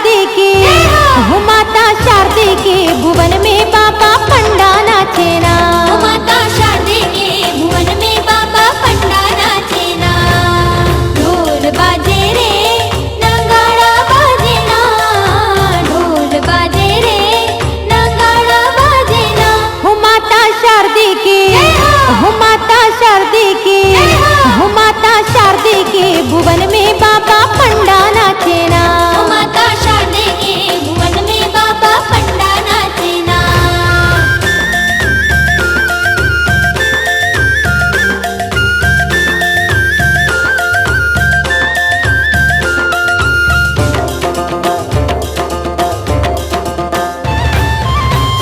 शारदे के, हो माता शारदे के भुवन में बाबा पंडा नाचे ना। हो माता शारदे के भुवन में बाबा पंडा नाचे ना। ढोल बाजे रे नगाड़ा बाजे ना, ढोल बाजे रे नगाड़ा बाजे ना। हो माता शारदे के, हो माता शारदे के, हो माता शारदे के भुवन में बाबा पंडा नाचे ना। हो माता शारदे के भुवन में बाबा पंडा नाचे ना।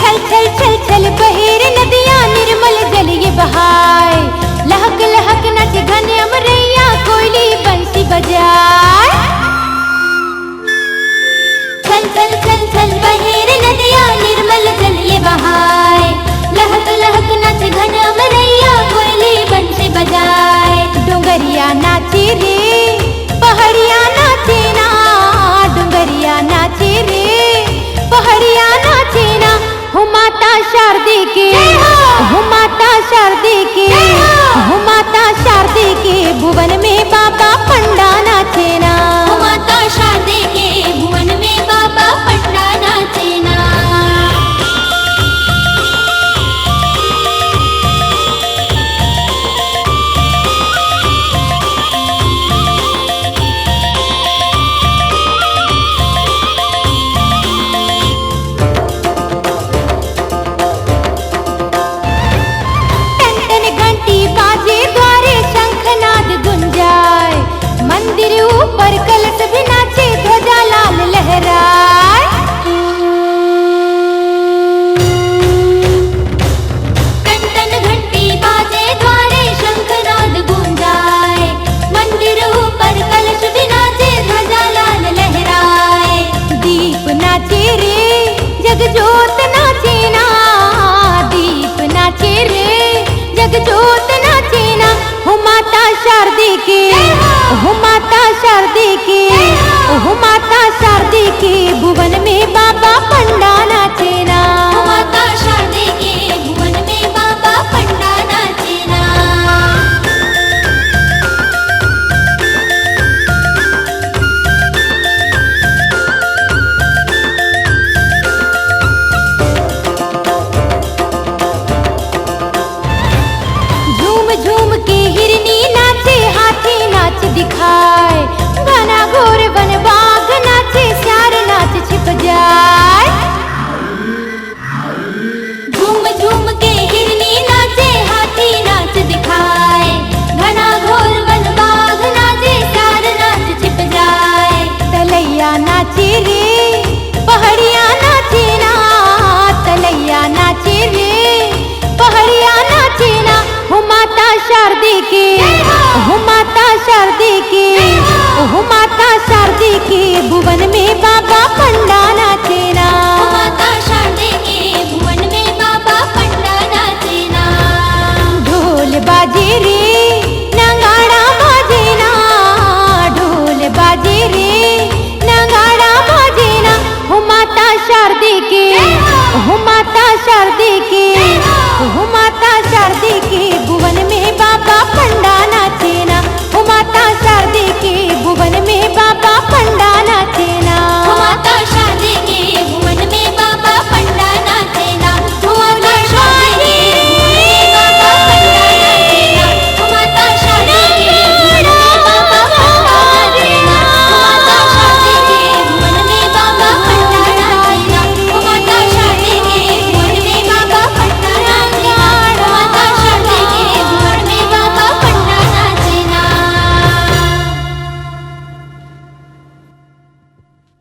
छल छल छल छल बहेर नदियां निर्मल जल ये बहाय, लहक लहक नच घन अमरैया कोयली बंसी बजाए। छल छल छल छल बहेर नदियां निर्मल जल ये बहाय, लहक लहक नच घन अमरैया कोयली बंसी बजाए। डोंगरिया नाचे रे पहाड़िया नाचे ना, डोंगरिया नाचे रे पहाड़िया नाचे ना। हो माता शारदे के, हो माता शारदे के, हो माता शारदे के भुवन में बाबा पंडा नाचे ना। हो माता शारदे के भुवन में बाबा पंडा नाचे ना। टन टन घंटी बाजे द्वारे शंखनाद गुंजाए, मंदिर ऊपर कलश भी नाचे ध्वजा लाल लहराए। टन टन घंटी बाजे द्वारे शंखनाद गूंजाए, मंदिर ऊपर कलश भी नाचे ध्वजा लाल लहराए। दीप नाचे रे जगजोत नाचे ना, दीप नाचे रे जगजोत नाचे ना। हो माता शारदे के, हो माता शारदे के, हो माता शारदे के भुवन में बाबा पंडा नाचे ना। हो माता शारदे के भुवन में बाबा पंडा नाचे ना। झूम झूम के हिरनी नाचे हाथी नाच दिखाए, घना घोर वन बाघ नाचे श्यार नाच छिप जाए। झूम झूम के हिरनी नाचे हाथी नाच दिखाए, घना घोर वन बाघ नाचे चार नाच छिप जाए। तलैया नाचे रे पहाड़िया नाचे ना, तलैया नाचे रे पहाड़िया नाचे ना। हो माता शारदे के, हो माता शारदे के, हो माता शारदे के भुवन में बाबा पंडा नाचे ना। हो माता शारदे के भुवन में बाबा पंडा नाचे ना। ढोल बाजे रे नगाड़ा बाजे ना, ढोल बाजे रे नगाड़ा बाजे ना। हो माता शारदे के, हो माता शारदे के, हो माता शारदे के भुवन में बाबा पंडा ना